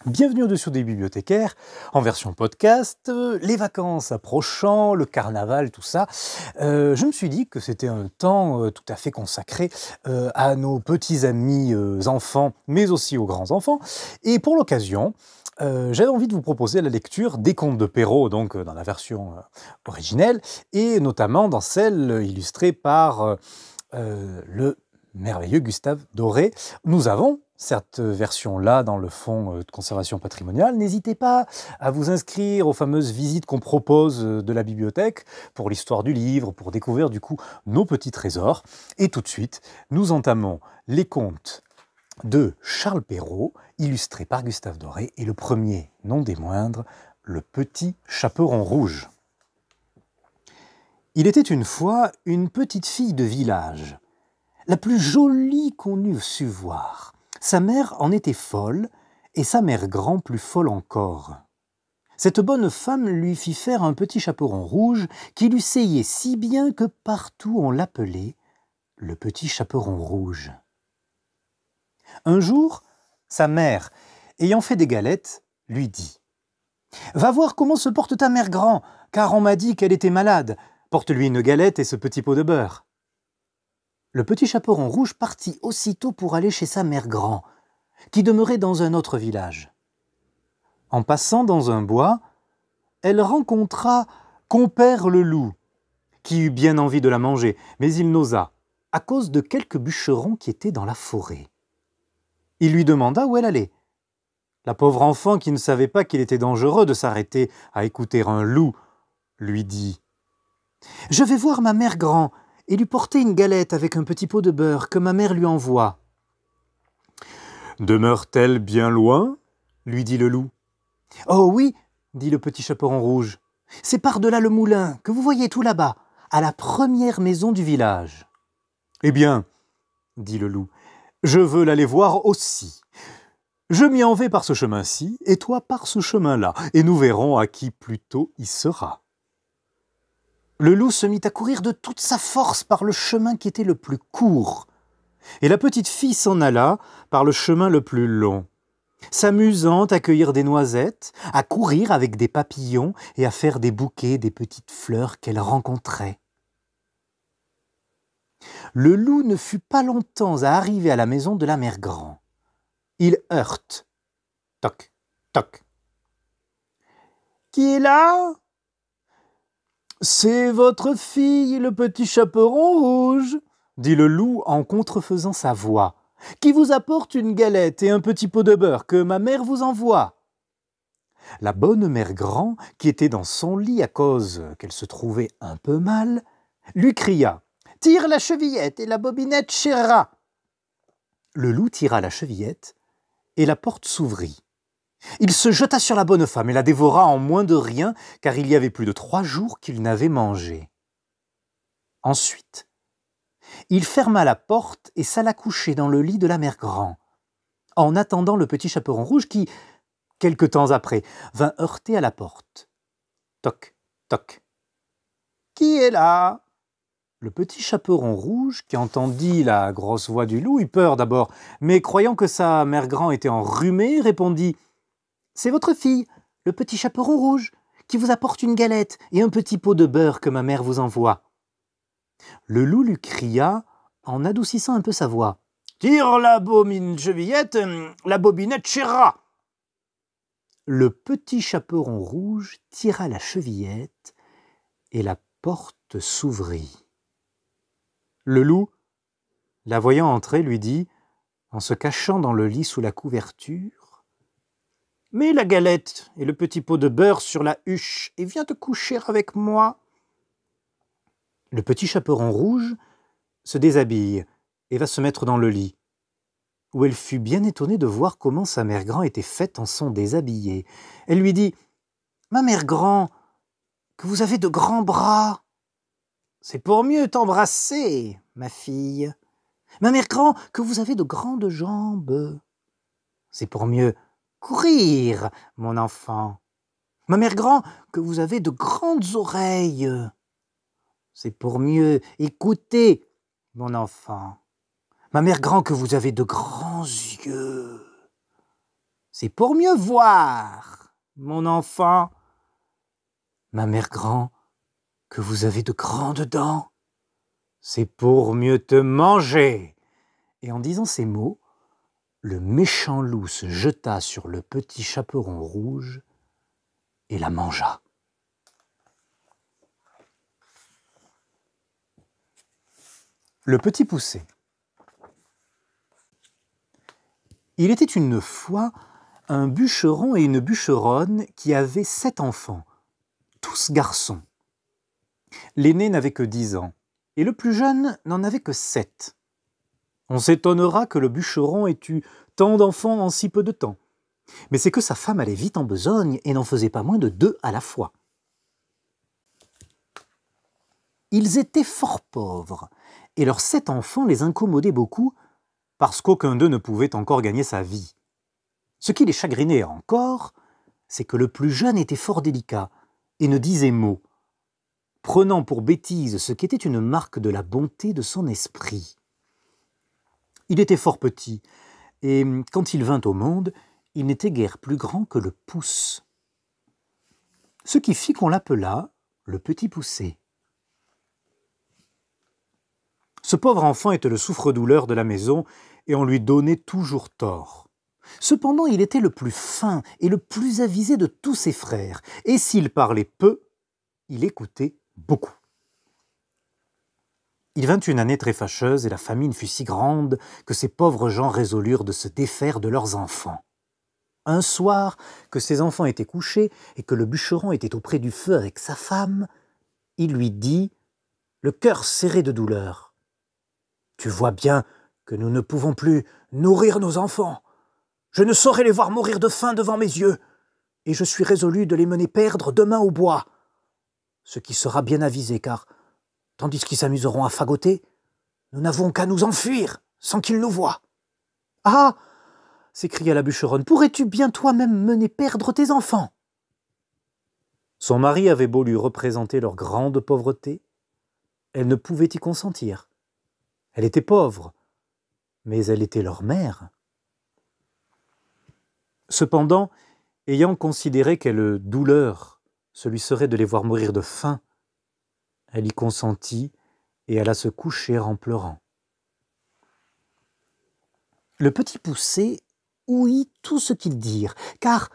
Bienvenue au-dessus des bibliothécaires, en version podcast, les vacances approchant, le carnaval, tout ça. Je me suis dit que c'était un temps tout à fait consacré à nos petits amis enfants, mais aussi aux grands-enfants. Et pour l'occasion, j'avais envie de vous proposer la lecture des contes de Perrault, donc dans la version originelle, et notamment dans celle illustrée par le merveilleux Gustave Doré. Nous avons cette version-là dans le fonds de conservation patrimoniale. N'hésitez pas à vous inscrire aux fameuses visites qu'on propose de la bibliothèque pour l'histoire du livre, pour découvrir du coup nos petits trésors. Et tout de suite, nous entamons les contes de Charles Perrault, illustrés par Gustave Doré, et le premier, non des moindres, le petit chaperon rouge. Il était une fois une petite fille de village, la plus jolie qu'on eût su voir. Sa mère en était folle, et sa mère grand plus folle encore. Cette bonne femme lui fit faire un petit chaperon rouge qui lui seyait si bien que partout on l'appelait le petit chaperon rouge. Un jour, sa mère, ayant fait des galettes, lui dit « Va voir comment se porte ta mère grand, car on m'a dit qu'elle était malade. Porte-lui une galette et ce petit pot de beurre. » Le petit chaperon rouge partit aussitôt pour aller chez sa mère grand, qui demeurait dans un autre village. En passant dans un bois, elle rencontra compère le loup, qui eut bien envie de la manger, mais il n'osa, à cause de quelques bûcherons qui étaient dans la forêt. Il lui demanda où elle allait. La pauvre enfant, qui ne savait pas qu'il était dangereux de s'arrêter à écouter un loup, lui dit « Je vais voir ma mère grand, et lui porter une galette avec un petit pot de beurre que ma mère lui envoie. »« Demeure-t-elle bien loin ?» lui dit le loup. « Oh oui, » dit le petit chaperon rouge, « c'est par-delà le moulin, que vous voyez tout là-bas, à la première maison du village. »« Eh bien, » dit le loup, « je veux l'aller voir aussi. Je m'y en vais par ce chemin-ci, et toi par ce chemin-là, et nous verrons à qui plus tôt y sera. » Le loup se mit à courir de toute sa force par le chemin qui était le plus court, et la petite fille s'en alla par le chemin le plus long, s'amusant à cueillir des noisettes, à courir avec des papillons et à faire des bouquets des petites fleurs qu'elle rencontrait. Le loup ne fut pas longtemps à arriver à la maison de la mère grand. Il heurte. Toc, toc. « Qui est là ? » « C'est votre fille, le petit chaperon rouge, » dit le loup en contrefaisant sa voix, « qui vous apporte une galette et un petit pot de beurre que ma mère vous envoie. » La bonne mère grand, qui était dans son lit à cause qu'elle se trouvait un peu mal, lui cria « Tire la chevillette et la bobinette chérera !» Le loup tira la chevillette et la porte s'ouvrit. Il se jeta sur la bonne femme et la dévora en moins de rien, car il y avait plus de 3 jours qu'il n'avait mangé. Ensuite, il ferma la porte et s'alla coucher dans le lit de la mère grand, en attendant le petit chaperon rouge qui, quelque temps après, vint heurter à la porte. Toc, toc. « Qui est là ?» Le petit chaperon rouge, qui entendit la grosse voix du loup, eut peur d'abord, mais croyant que sa mère grand était enrhumée, répondit « C'est votre fille, le petit chaperon rouge, qui vous apporte une galette et un petit pot de beurre que ma mère vous envoie. » Le loup lui cria, en adoucissant un peu sa voix, « Tire la chevillette, la bobinette chérera !» Le petit chaperon rouge tira la chevillette et la porte s'ouvrit. Le loup, la voyant entrer, lui dit, en se cachant dans le lit sous la couverture, « Mets la galette et le petit pot de beurre sur la huche et viens te coucher avec moi. » Le petit chaperon rouge se déshabille et va se mettre dans le lit, où elle fut bien étonnée de voir comment sa mère grand était faite en son déshabillé. Elle lui dit « Ma mère grand, que vous avez de grands bras. »« C'est pour mieux t'embrasser, ma fille. »« Ma mère grand, que vous avez de grandes jambes. »« C'est pour mieux courir, mon enfant. »« Ma mère grand, que vous avez de grandes oreilles. »« C'est pour mieux écouter, mon enfant. »« Ma mère grand, que vous avez de grands yeux. » c'est pour mieux voir, mon enfant. Ma mère grand, que vous avez de grandes dents, c'est pour mieux te manger. Et en disant ces mots, le méchant loup se jeta sur le petit chaperon rouge et la mangea. Le petit poucet. Il était une fois un bûcheron et une bûcheronne qui avaient 7 enfants, tous garçons. L'aîné n'avait que 10 ans, et le plus jeune n'en avait que 7. On s'étonnera que le bûcheron ait eu tant d'enfants en si peu de temps. Mais c'est que sa femme allait vite en besogne et n'en faisait pas moins de 2 à la fois. Ils étaient fort pauvres, et leurs 7 enfants les incommodaient beaucoup, parce qu'aucun d'eux ne pouvait encore gagner sa vie. Ce qui les chagrinait encore, c'est que le plus jeune était fort délicat, et ne disait mot, prenant pour bêtise ce qui était une marque de la bonté de son esprit. Il était fort petit, et quand il vint au monde, il n'était guère plus grand que le pouce. Ce qui fit qu'on l'appela le petit poucet. Ce pauvre enfant était le souffre-douleur de la maison, et on lui donnait toujours tort. Cependant, il était le plus fin et le plus avisé de tous ses frères, et s'il parlait peu, il écoutait beaucoup. Il vint une année très fâcheuse, et la famine fut si grande que ces pauvres gens résolurent de se défaire de leurs enfants. Un soir, que ses enfants étaient couchés, et que le bûcheron était auprès du feu avec sa femme, il lui dit, le cœur serré de douleur, « Tu vois bien que nous ne pouvons plus nourrir nos enfants. Je ne saurais les voir mourir de faim devant mes yeux, et je suis résolu de les mener perdre demain au bois. Ce qui sera bien avisé, car, tandis qu'ils s'amuseront à fagoter, nous n'avons qu'à nous enfuir sans qu'ils nous voient. »« Ah !» s'écria la bûcheronne, « pourrais-tu bien toi-même mener perdre tes enfants ?» Son mari avait beau lui représenter leur grande pauvreté, elle ne pouvait y consentir. Elle était pauvre, mais elle était leur mère. Cependant, ayant considéré quelle douleur ce lui serait de les voir mourir de faim, elle y consentit et alla se coucher en pleurant. Le petit poucet ouït tout ce qu'ils dirent, car,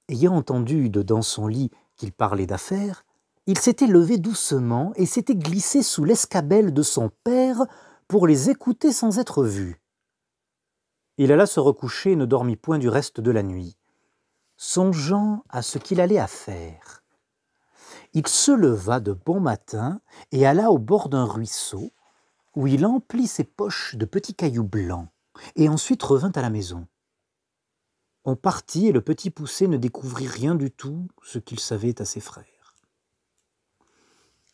ayant entendu dedans son lit qu'ils parlaient d'affaires, il s'était levé doucement et s'était glissé sous l'escabelle de son père pour les écouter sans être vu. Il alla se recoucher et ne dormit point du reste de la nuit, songeant à ce qu'il allait à faire. Il se leva de bon matin et alla au bord d'un ruisseau, où il emplit ses poches de petits cailloux blancs, et ensuite revint à la maison. On partit et le petit poucet ne découvrit rien du tout ce qu'il savait à ses frères.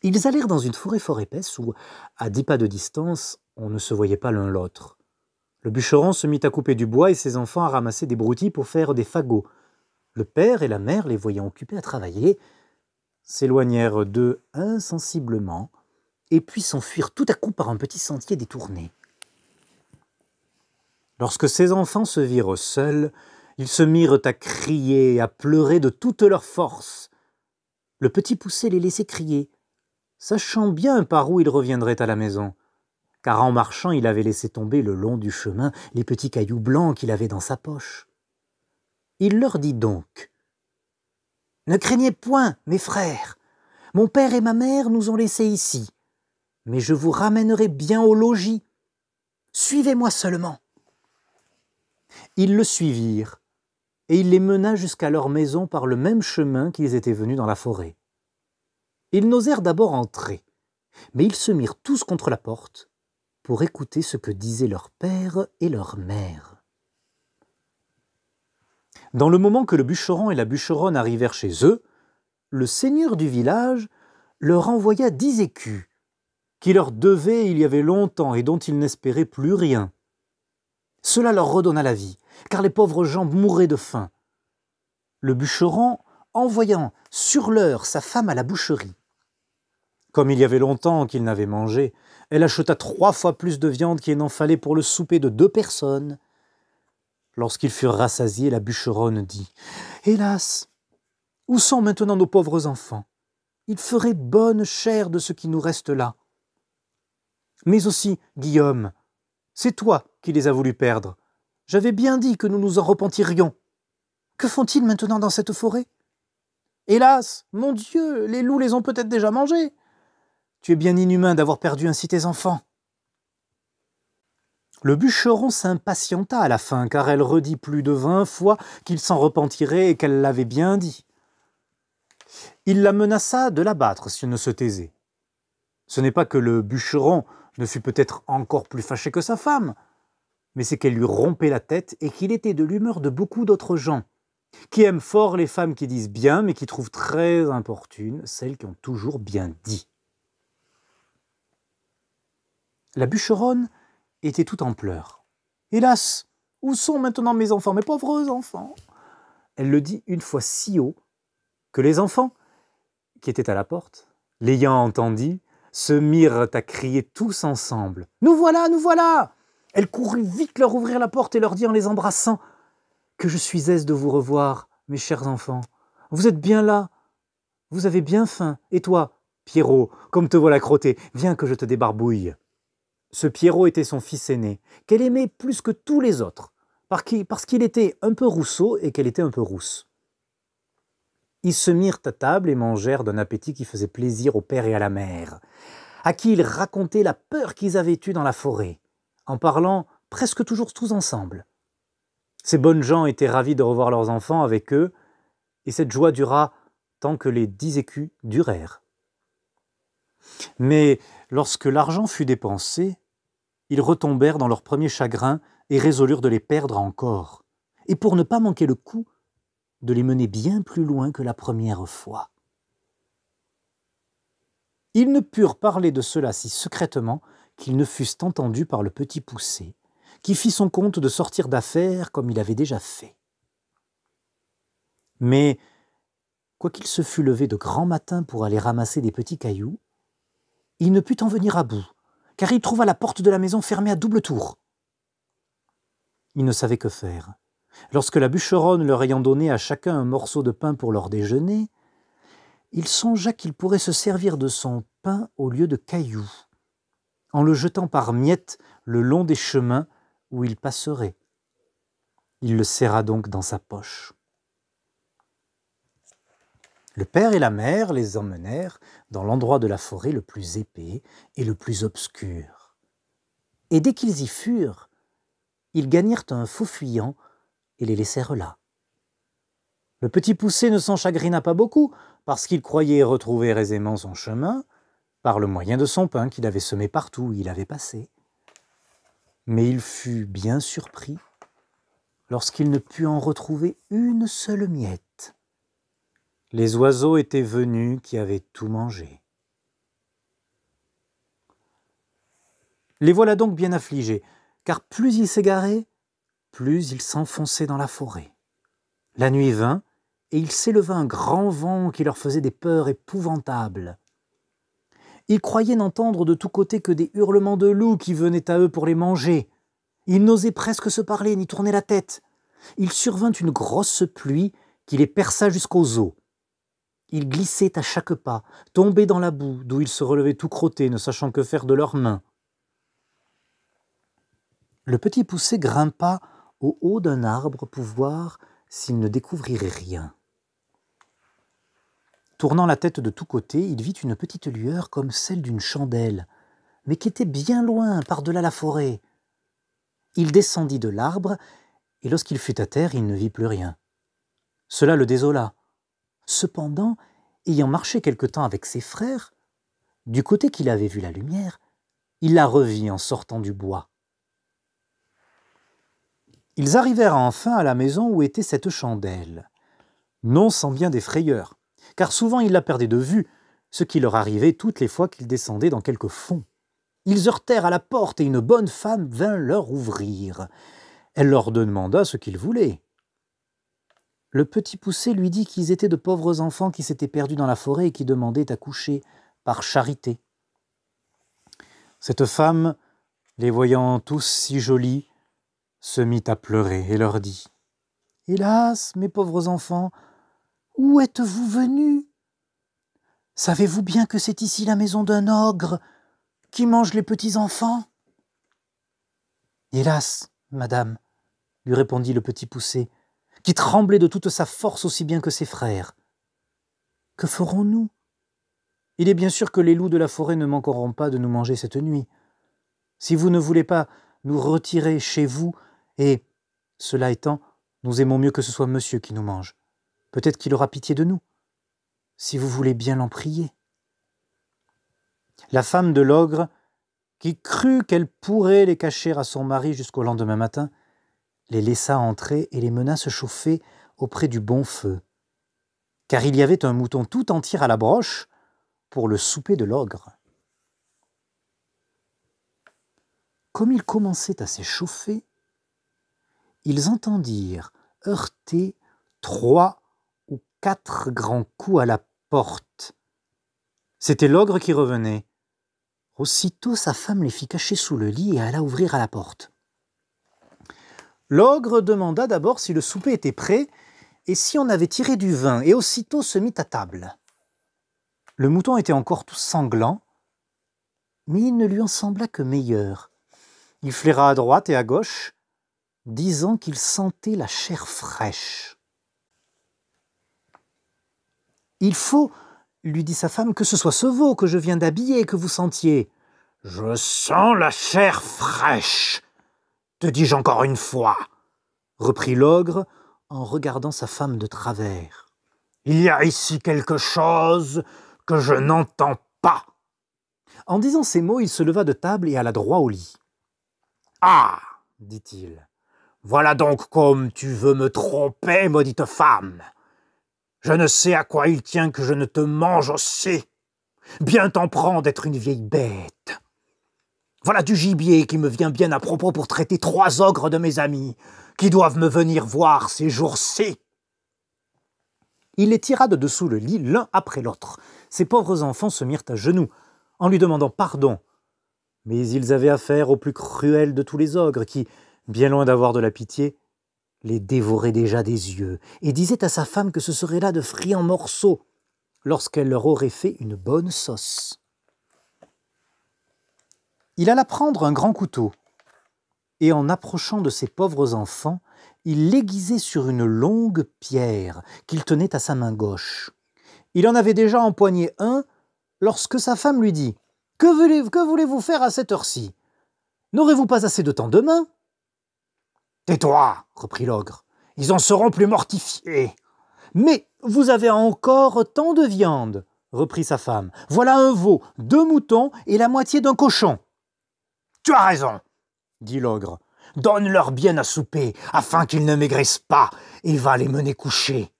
Ils allèrent dans une forêt fort épaisse où, à 10 pas de distance, on ne se voyait pas l'un l'autre. Le bûcheron se mit à couper du bois et ses enfants à ramasser des broutilles pour faire des fagots. Le père et la mère, les voyant occupés à travailler, s'éloignèrent d'eux insensiblement et puis s'enfuirent tout à coup par un petit sentier détourné. Lorsque ces enfants se virent seuls, ils se mirent à crier et à pleurer de toute leur force. Le petit poucet les laissait crier, sachant bien par où ils reviendraient à la maison, car en marchant il avait laissé tomber le long du chemin les petits cailloux blancs qu'il avait dans sa poche. Il leur dit donc, « Ne craignez point, mes frères, mon père et ma mère nous ont laissés ici, mais je vous ramènerai bien au logis. Suivez-moi seulement. » Ils le suivirent, et il les mena jusqu'à leur maison par le même chemin qu'ils étaient venus dans la forêt. Ils n'osèrent d'abord entrer, mais ils se mirent tous contre la porte pour écouter ce que disaient leur père et leur mère. Dans le moment que le bûcheron et la bûcheronne arrivèrent chez eux, le seigneur du village leur envoya 10 écus, qui leur devaient il y avait longtemps et dont ils n'espéraient plus rien. Cela leur redonna la vie, car les pauvres gens mouraient de faim. Le bûcheron, envoyant sur l'heure sa femme à la boucherie. Comme il y avait longtemps qu'il n'avait mangé, elle acheta 3 fois plus de viande qu'il n'en fallait pour le souper de 2 personnes. Lorsqu'ils furent rassasiés, la bûcheronne dit « Hélas, où sont maintenant nos pauvres enfants? Ils feraient bonne chère de ce qui nous reste là. Mais aussi, Guillaume, c'est toi qui les as voulu perdre. J'avais bien dit que nous nous en repentirions. Que font-ils maintenant dans cette forêt? Hélas, mon Dieu, les loups les ont peut-être déjà mangés. Tu es bien inhumain d'avoir perdu ainsi tes enfants. » Le bûcheron s'impatienta à la fin, car elle redit plus de 20 fois qu'il s'en repentirait et qu'elle l'avait bien dit. Il la menaça de l'abattre si elle ne se taisait. Ce n'est pas que le bûcheron ne fut peut-être encore plus fâché que sa femme, mais c'est qu'elle lui rompait la tête et qu'il était de l'humeur de beaucoup d'autres gens, qui aiment fort les femmes qui disent bien, mais qui trouvent très importunes celles qui ont toujours bien dit. La bûcheronne était tout en pleurs. « Hélas, où sont maintenant mes enfants, mes pauvres enfants ?» Elle le dit une fois si haut que les enfants, qui étaient à la porte, l'ayant entendu, se mirent à crier tous ensemble. « Nous voilà, nous voilà !» Elle courut vite leur ouvrir la porte et leur dit en les embrassant « Que je suis aise de vous revoir, mes chers enfants. Vous êtes bien là, vous avez bien faim. Et toi, Pierrot, comme te voilà crotté, viens que je te débarbouille. » Ce Pierrot était son fils aîné, qu'elle aimait plus que tous les autres, parce qu'il était un peu rousseau et qu'elle était un peu rousse. Ils se mirent à table et mangèrent d'un appétit qui faisait plaisir au père et à la mère, à qui ils racontaient la peur qu'ils avaient eue dans la forêt, en parlant presque toujours tous ensemble. Ces bonnes gens étaient ravis de revoir leurs enfants avec eux, et cette joie dura tant que les 10 écus durèrent. Mais lorsque l'argent fut dépensé, ils retombèrent dans leur premier chagrin et résolurent de les perdre encore, et pour ne pas manquer le coup, de les mener bien plus loin que la première fois. Ils ne purent parler de cela si secrètement qu'ils ne fussent entendus par le petit Poucet, qui fit son compte de sortir d'affaires comme il avait déjà fait. Mais, quoiqu'il se fût levé de grand matin pour aller ramasser des petits cailloux, il ne put en venir à bout, car il trouva la porte de la maison fermée à double tour. Il ne savait que faire. Lorsque la bûcheronne leur ayant donné à chacun un morceau de pain pour leur déjeuner, il songea qu'il pourrait se servir de son pain au lieu de cailloux, en le jetant par miettes le long des chemins où il passerait. Il le serra donc dans sa poche. Le père et la mère les emmenèrent dans l'endroit de la forêt le plus épais et le plus obscur. Et dès qu'ils y furent, ils gagnèrent un faux fuyant et les laissèrent là. Le petit Poucet ne s'en chagrina pas beaucoup, parce qu'il croyait retrouver aisément son chemin, par le moyen de son pain qu'il avait semé partout où il avait passé. Mais il fut bien surpris lorsqu'il ne put en retrouver une seule miette. Les oiseaux étaient venus qui avaient tout mangé. Les voilà donc bien affligés, car plus ils s'égaraient, plus ils s'enfonçaient dans la forêt. La nuit vint, et il s'éleva un grand vent qui leur faisait des peurs épouvantables. Ils croyaient n'entendre de tous côtés que des hurlements de loups qui venaient à eux pour les manger. Ils n'osaient presque se parler ni tourner la tête. Il survint une grosse pluie qui les perça jusqu'aux os. Ils glissaient à chaque pas, tombaient dans la boue, d'où ils se relevaient tout crottés, ne sachant que faire de leurs mains. Le petit Poucet grimpa au haut d'un arbre pour voir s'il ne découvrirait rien. Tournant la tête de tous côtés, il vit une petite lueur comme celle d'une chandelle, mais qui était bien loin, par-delà la forêt. Il descendit de l'arbre, et lorsqu'il fut à terre, il ne vit plus rien. Cela le désola. Cependant, ayant marché quelque temps avec ses frères, du côté qu'il avait vu la lumière, il la revit en sortant du bois. Ils arrivèrent enfin à la maison où était cette chandelle, non sans bien des frayeurs, car souvent ils la perdaient de vue, ce qui leur arrivait toutes les fois qu'ils descendaient dans quelque fond. Ils heurtèrent à la porte et une bonne femme vint leur ouvrir. Elle leur demanda ce qu'ils voulaient. Le petit Poucet lui dit qu'ils étaient de pauvres enfants qui s'étaient perdus dans la forêt et qui demandaient à coucher par charité. Cette femme, les voyant tous si jolis, se mit à pleurer et leur dit « Hélas, mes pauvres enfants, où êtes-vous venus? Savez-vous bien que c'est ici la maison d'un ogre qui mange les petits enfants ?»« Hélas, madame, lui répondit le petit poucet, qui tremblait de toute sa force aussi bien que ses frères. Que ferons-nous? Il est bien sûr que les loups de la forêt ne manqueront pas de nous manger cette nuit. Si vous ne voulez pas nous retirer chez vous, et, cela étant, nous aimons mieux que ce soit monsieur qui nous mange. Peut-être qu'il aura pitié de nous, si vous voulez bien l'en prier. » La femme de l'ogre, qui crut qu'elle pourrait les cacher à son mari jusqu'au lendemain matin, les laissa entrer et les mena se chauffer auprès du bon feu, car il y avait un mouton tout entier à la broche pour le souper de l'ogre. Comme ils commençaient à s'échauffer, ils entendirent heurter 3 ou 4 grands coups à la porte. C'était l'ogre qui revenait. Aussitôt sa femme les fit cacher sous le lit et alla ouvrir à la porte. L'ogre demanda d'abord si le souper était prêt et si on avait tiré du vin, et aussitôt se mit à table. Le mouton était encore tout sanglant, mais il ne lui en sembla que meilleur. Il flaira à droite et à gauche, disant qu'il sentait la chair fraîche. « Il faut, lui dit sa femme, que ce soit ce veau que je viens d'habiller et que vous sentiez. »« Je sens la chair fraîche, te dis-je encore une fois, » reprit l'ogre en regardant sa femme de travers. « Il y a ici quelque chose que je n'entends pas. » En disant ces mots, il se leva de table et alla droit au lit. « Ah, dit-il, voilà donc comme tu veux me tromper, maudite femme. Je ne sais à quoi il tient que je ne te mange aussi. Bien t'en prends d'être une vieille bête. Voilà du gibier qui me vient bien à propos pour traiter 3 ogres de mes amis, qui doivent me venir voir ces jours-ci. » Il les tira de dessous le lit l'un après l'autre. Ces pauvres enfants se mirent à genoux, en lui demandant pardon. Mais ils avaient affaire au plus cruel de tous les ogres, qui, bien loin d'avoir de la pitié, les dévorait déjà des yeux, et disait à sa femme que ce serait là de friands morceaux, lorsqu'elle leur aurait fait une bonne sauce. Il alla prendre un grand couteau, et en approchant de ces pauvres enfants, il l'aiguisait sur une longue pierre qu'il tenait à sa main gauche. Il en avait déjà empoigné un, lorsque sa femme lui dit « Que voulez-vous faire à cette heure-ci? N'aurez-vous pas assez de temps demain ?»« Tais-toi, reprit l'ogre, ils en seront plus mortifiés. »« Mais vous avez encore tant de viande, reprit sa femme. Voilà un veau, 2 moutons et la moitié d'un cochon. »« Tu as raison, dit l'ogre. Donne-leur bien à souper, afin qu'ils ne maigrissent pas, et va les mener coucher. »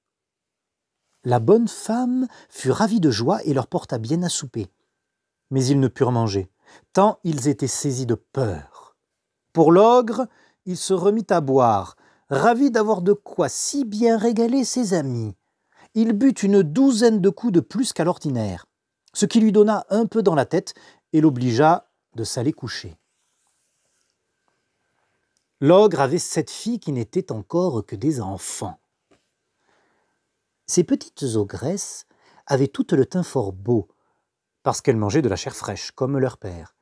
La bonne femme fut ravie de joie et leur porta bien à souper. Mais ils ne purent manger, tant ils étaient saisis de peur. Pour l'ogre, il se remit à boire, ravi d'avoir de quoi si bien régaler ses amis. Il but une 12aine de coups de plus qu'à l'ordinaire, ce qui lui donna un peu dans la tête et l'obligea de s'aller coucher. L'ogre avait 7 filles qui n'étaient encore que des enfants. Ces petites ogresses avaient toutes le teint fort beau, parce qu'elles mangeaient de la chair fraîche, comme leur père.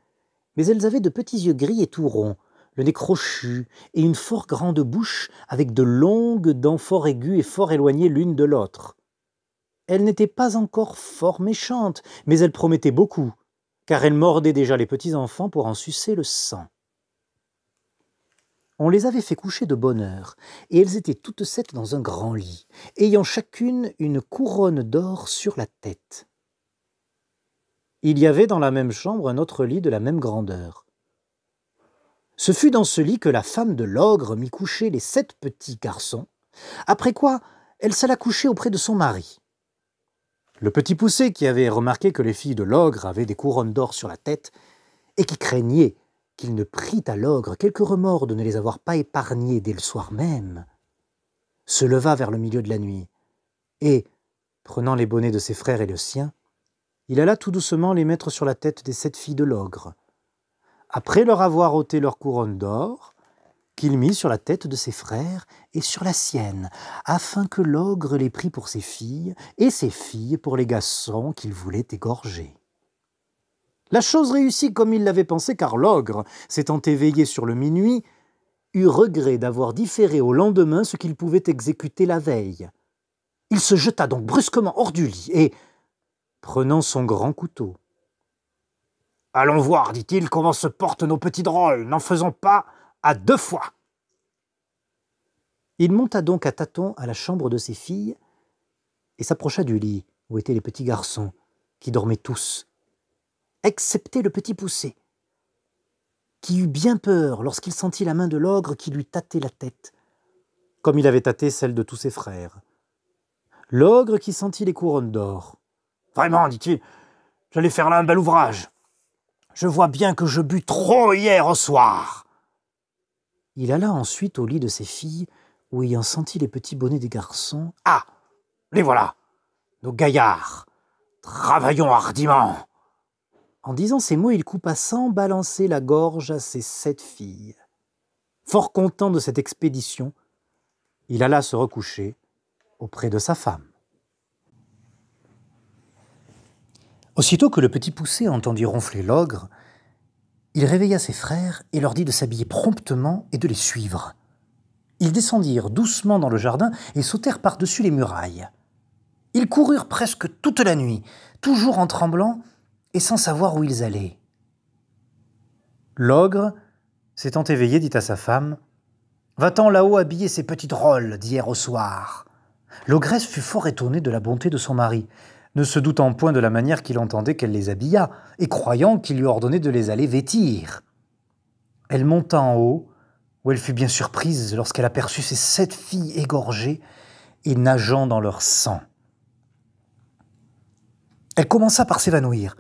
Mais elles avaient de petits yeux gris et tout ronds, le nez crochu et une fort grande bouche avec de longues dents fort aiguës et fort éloignées l'une de l'autre. Elles n'étaient pas encore fort méchantes, mais elles promettaient beaucoup, car elles mordaient déjà les petits enfants pour en sucer le sang. On les avait fait coucher de bonne heure, et elles étaient toutes 7 dans un grand lit, ayant chacune une couronne d'or sur la tête. Il y avait dans la même chambre un autre lit de la même grandeur. Ce fut dans ce lit que la femme de l'ogre mit coucher les 7 petits garçons, après quoi elle s'alla coucher auprès de son mari. Le petit poucet, qui avait remarqué que les filles de l'ogre avaient des couronnes d'or sur la tête, et qui craignait qu'il ne prît à l'ogre quelque remords de ne les avoir pas épargnés dès le soir même, se leva vers le milieu de la nuit, et, prenant les bonnets de ses frères et le sien, il alla tout doucement les mettre sur la tête des 7 filles de l'ogre. Après leur avoir ôté leur couronne d'or, qu'il mit sur la tête de ses frères et sur la sienne, afin que l'ogre les prît pour ses filles et ses filles pour les garçons qu'il voulait égorger. La chose réussit comme il l'avait pensé, car l'ogre, s'étant éveillé sur le minuit, eut regret d'avoir différé au lendemain ce qu'il pouvait exécuter la veille. Il se jeta donc brusquement hors du lit et, prenant son grand couteau, « Allons voir, dit-il, comment se portent nos petits drôles, n'en faisons pas à 2 fois. » Il monta donc à tâtons à la chambre de ses filles et s'approcha du lit où étaient les petits garçons, qui dormaient tous, excepté le petit poucet, qui eut bien peur lorsqu'il sentit la main de l'ogre qui lui tâtait la tête, comme il avait tâté celle de tous ses frères. L'ogre qui sentit les couronnes d'or. « Vraiment, dit-il, j'allais faire là un bel ouvrage. Je vois bien que je bus trop hier au soir. » Il alla ensuite au lit de ses filles, où ayant senti les petits bonnets des garçons, « Ah, les voilà, nos gaillards, travaillons hardiment. » En disant ces mots, il coupa sans balancer la gorge à ses 7 filles. Fort content de cette expédition, il alla se recoucher auprès de sa femme. Aussitôt que le petit poucet entendit ronfler l'ogre, il réveilla ses frères et leur dit de s'habiller promptement et de les suivre. Ils descendirent doucement dans le jardin et sautèrent par-dessus les murailles. Ils coururent presque toute la nuit, toujours en tremblant et sans savoir où ils allaient. L'ogre, s'étant éveillé, dit à sa femme « Va-t'en là-haut habiller ces petits drôles d'hier au soir. » L'ogresse fut fort étonnée de la bonté de son mari, ne se doutant point de la manière qu'il entendait qu'elle les habillât, et croyant qu'il lui ordonnait de les aller vêtir. Elle monta en haut, où elle fut bien surprise lorsqu'elle aperçut ses 7 filles égorgées et nageant dans leur sang. Elle commença par s'évanouir,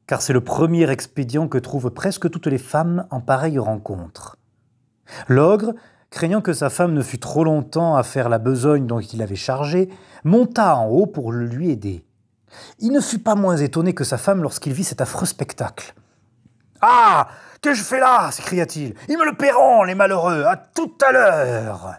car c'est le premier expédient que trouvent presque toutes les femmes en pareille rencontre. L'ogre, craignant que sa femme ne fût trop longtemps à faire la besogne dont il l'avait chargée, monta en haut pour lui aider. Il ne fut pas moins étonné que sa femme lorsqu'il vit cet affreux spectacle. « Ah, que je fais là » s'écria-t-il. « Ils me le paieront, les malheureux, à tout à l'heure !»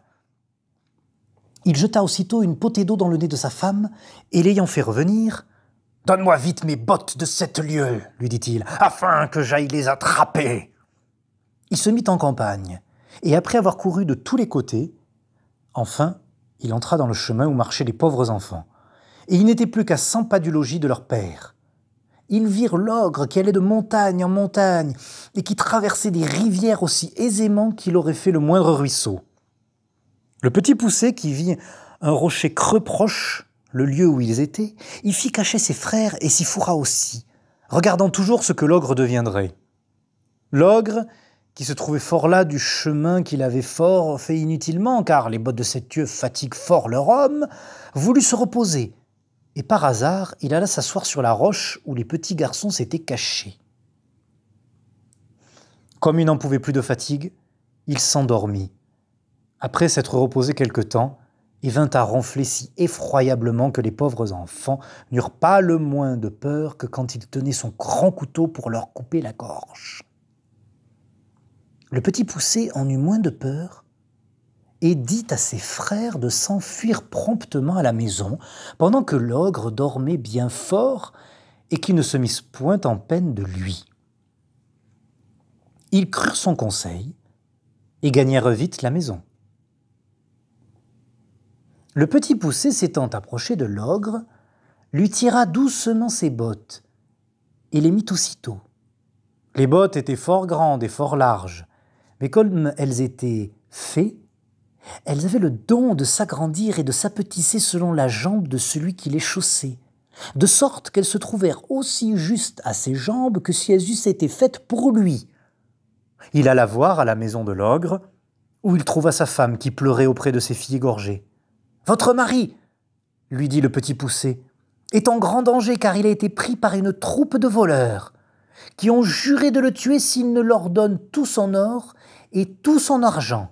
Il jeta aussitôt une potée d'eau dans le nez de sa femme, et l'ayant fait revenir, « Donne-moi vite mes bottes de 7 lieues, lui dit-il, afin que j'aille les attraper. » Il se mit en campagne, et après avoir couru de tous les côtés, enfin, il entra dans le chemin où marchaient les pauvres enfants, et ils n'étaient plus qu'à 100 pas du logis de leur père. Ils virent l'ogre qui allait de montagne en montagne, et qui traversait des rivières aussi aisément qu'il aurait fait le moindre ruisseau. Le petit poucet, qui vit un rocher creux proche, le lieu où ils étaient, y fit cacher ses frères et s'y fourra aussi, regardant toujours ce que l'ogre deviendrait. L'ogre, qui se trouvait fort las du chemin qu'il avait fort fait inutilement, car les bottes de 7 lieues fatiguent fort leur homme, voulut se reposer, et par hasard, il alla s'asseoir sur la roche où les petits garçons s'étaient cachés. Comme il n'en pouvait plus de fatigue, il s'endormit, après s'être reposé quelque temps, et vint à ronfler si effroyablement que les pauvres enfants n'eurent pas le moins de peur que quand il tenait son grand couteau pour leur couper la gorge. Le petit poucet en eut moins de peur et dit à ses frères de s'enfuir promptement à la maison, pendant que l'ogre dormait bien fort et qu'ils ne se missent point en peine de lui. Ils crurent son conseil et gagnèrent vite la maison. Le petit poucet, s'étant approché de l'ogre, lui tira doucement ses bottes et les mit aussitôt. Les bottes étaient fort grandes et fort larges, mais comme elles étaient fées, elles avaient le don de s'agrandir et de s'apetisser selon la jambe de celui qui les chaussait, de sorte qu'elles se trouvèrent aussi justes à ses jambes que si elles eussent été faites pour lui. Il alla voir à la maison de l'ogre, où il trouva sa femme qui pleurait auprès de ses filles égorgées. « Votre mari, lui dit le petit poucet, est en grand danger car il a été pris par une troupe de voleurs, qui ont juré de le tuer s'il ne leur donne tout son or et tout son argent.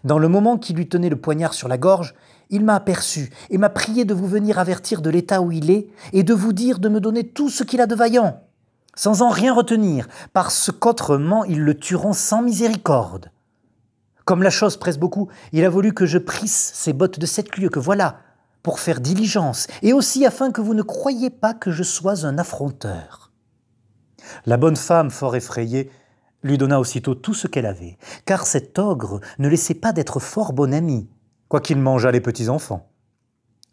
Dans le moment qu'il lui tenait le poignard sur la gorge, il m'a aperçu et m'a prié de vous venir avertir de l'état où il est et de vous dire de me donner tout ce qu'il a de vaillant, sans en rien retenir, parce qu'autrement ils le tueront sans miséricorde. Comme la chose presse beaucoup, il a voulu que je prisse ces bottes de 7 lieues, que voilà, pour faire diligence, et aussi afin que vous ne croyiez pas que je sois un affronteur. » La bonne femme, fort effrayée, lui donna aussitôt tout ce qu'elle avait, car cet ogre ne laissait pas d'être fort bon ami, quoiqu'il mangeât les petits-enfants.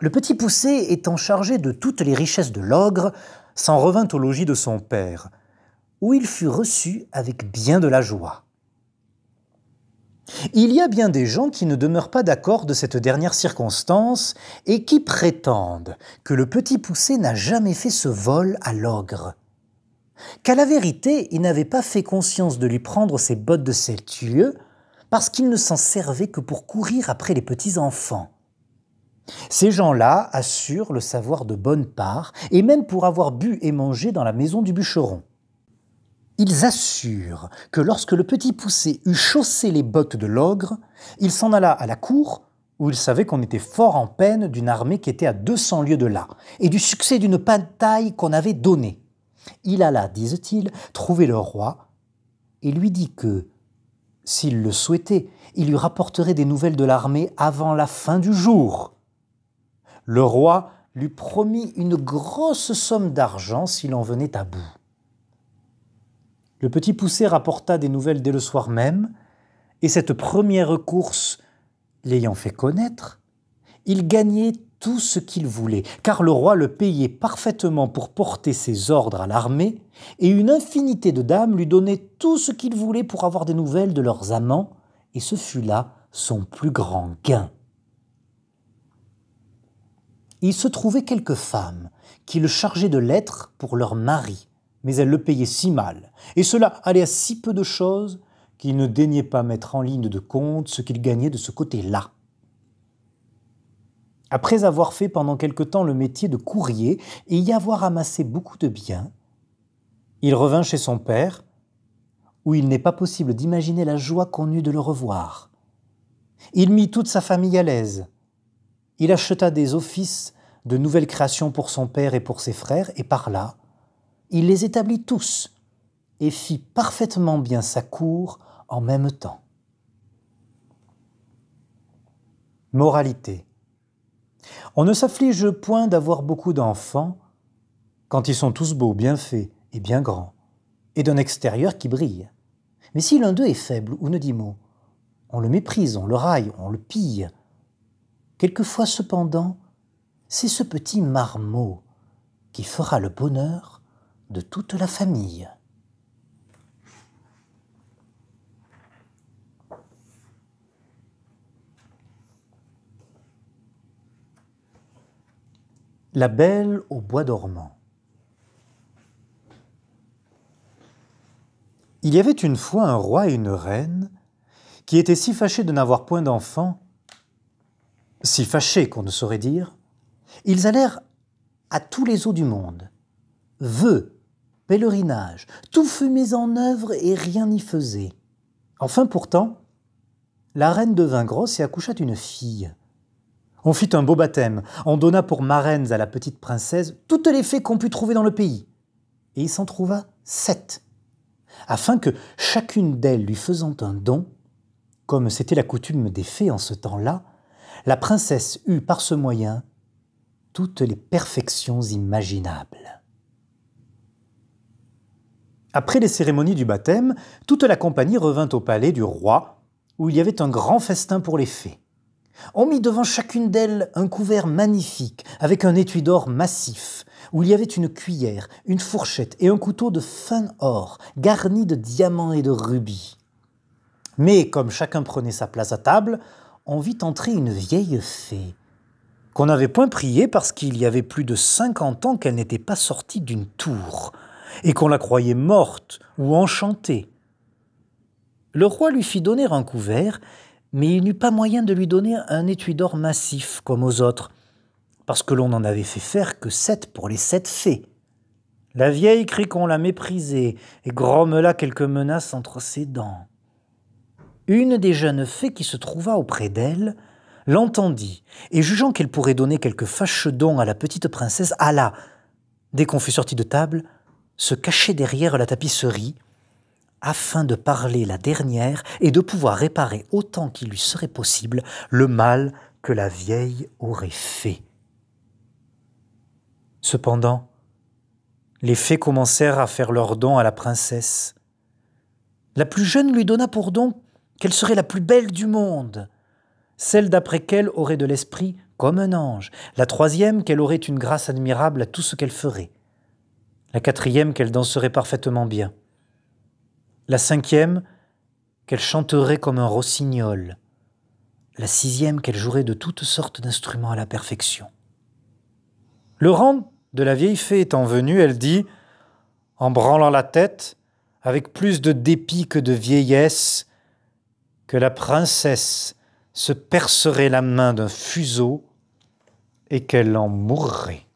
Le petit poucet, étant chargé de toutes les richesses de l'ogre, s'en revint au logis de son père, où il fut reçu avec bien de la joie. Il y a bien des gens qui ne demeurent pas d'accord de cette dernière circonstance et qui prétendent que le petit poucet n'a jamais fait ce vol à l'ogre. Qu'à la vérité, il n'avait pas fait conscience de lui prendre ses bottes de 7 lieues parce qu'il ne s'en servait que pour courir après les petits-enfants. Ces gens-là assurent le savoir de bonne part et même pour avoir bu et mangé dans la maison du bûcheron. Ils assurent que lorsque le petit poucet eut chaussé les bottes de l'ogre, il s'en alla à la cour, où il savait qu'on était fort en peine d'une armée qui était à 200 lieues de là, et du succès d'une bataille qu'on avait donnée. Il alla, disent-ils, trouver le roi, et lui dit que, s'il le souhaitait, il lui rapporterait des nouvelles de l'armée avant la fin du jour. Le roi lui promit une grosse somme d'argent s'il en venait à bout. Le petit poucet rapporta des nouvelles dès le soir même, et cette première course l'ayant fait connaître, il gagnait tout ce qu'il voulait, car le roi le payait parfaitement pour porter ses ordres à l'armée, et une infinité de dames lui donnaient tout ce qu'il voulait pour avoir des nouvelles de leurs amants, et ce fut là son plus grand gain. Il se trouvait quelques femmes qui le chargeaient de lettres pour leur mari, mais elles le payaient si mal, et cela allait à si peu de choses qu'il ne daignait pas mettre en ligne de compte ce qu'il gagnait de ce côté-là. Après avoir fait pendant quelque temps le métier de courrier et y avoir amassé beaucoup de biens, il revint chez son père, où il n'est pas possible d'imaginer la joie qu'on eut de le revoir. Il mit toute sa famille à l'aise. Il acheta des offices de nouvelles créations pour son père et pour ses frères, et par là, il les établit tous et fit parfaitement bien sa cour en même temps. Moralité. On ne s'afflige point d'avoir beaucoup d'enfants quand ils sont tous beaux, bien faits et bien grands, et d'un extérieur qui brille. Mais si l'un d'eux est faible ou ne dit mot, on le méprise, on le raille, on le pille. Quelquefois cependant, c'est ce petit marmot qui fera le bonheur de toute la famille. La Belle au bois dormant. Il y avait une fois un roi et une reine qui étaient si fâchés de n'avoir point d'enfants, si fâchés qu'on ne saurait dire, ils allèrent à tous les eaux du monde. Vœux, pèlerinage, tout fut mis en œuvre et rien n'y faisait. Enfin pourtant, la reine devint grosse et accoucha une fille. On fit un beau baptême, on donna pour marraines à la petite princesse toutes les fées qu'on put trouver dans le pays. Et il s'en trouva 7, afin que chacune d'elles lui faisant un don, comme c'était la coutume des fées en ce temps-là, la princesse eut par ce moyen toutes les perfections imaginables. Après les cérémonies du baptême, toute la compagnie revint au palais du roi, où il y avait un grand festin pour les fées. On mit devant chacune d'elles un couvert magnifique, avec un étui d'or massif, où il y avait une cuillère, une fourchette et un couteau de fin or, garni de diamants et de rubis. Mais comme chacun prenait sa place à table, on vit entrer une vieille fée, qu'on n'avait point priée parce qu'il y avait plus de 50 ans qu'elle n'était pas sortie d'une tour, et qu'on la croyait morte ou enchantée. Le roi lui fit donner un couvert, mais il n'eut pas moyen de lui donner un étui d'or massif comme aux autres, parce que l'on n'en avait fait faire que 7 pour les 7 fées. La vieille crie qu'on la méprisait et grommela quelques menaces entre ses dents. Une des jeunes fées qui se trouva auprès d'elle l'entendit, et jugeant qu'elle pourrait donner quelque fâcheux don à la petite princesse, alla, dès qu'on fut sorti de table, se cacher derrière la tapisserie, afin de parler la dernière et de pouvoir réparer autant qu'il lui serait possible le mal que la vieille aurait fait. Cependant, les fées commencèrent à faire leurs dons à la princesse. La plus jeune lui donna pour don qu'elle serait la plus belle du monde, celle d'après qu'elle aurait de l'esprit comme un ange, la troisième qu'elle aurait une grâce admirable à tout ce qu'elle ferait, la quatrième qu'elle danserait parfaitement bien, la cinquième qu'elle chanterait comme un rossignol, la sixième qu'elle jouerait de toutes sortes d'instruments à la perfection. Le rang de la vieille fée étant venu, elle dit, en branlant la tête, avec plus de dépit que de vieillesse, que la princesse se percerait la main d'un fuseau et qu'elle en mourrait.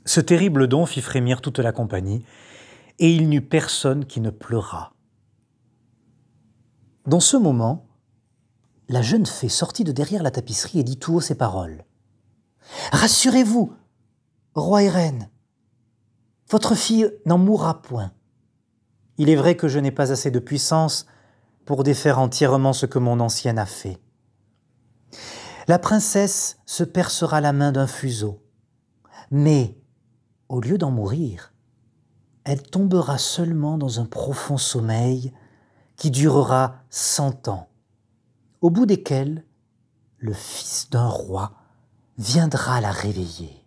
Ce terrible don fit frémir toute la compagnie, et il n'y eut personne qui ne pleurât. Dans ce moment, la jeune fée sortit de derrière la tapisserie et dit tout haut ces paroles. « Rassurez-vous, roi et reine, votre fille n'en mourra point. Il est vrai que je n'ai pas assez de puissance pour défaire entièrement ce que mon ancienne a fait. La princesse se percera la main d'un fuseau, mais au lieu d'en mourir, elle tombera seulement dans un profond sommeil qui durera 100 ans, au bout desquels le fils d'un roi viendra la réveiller. »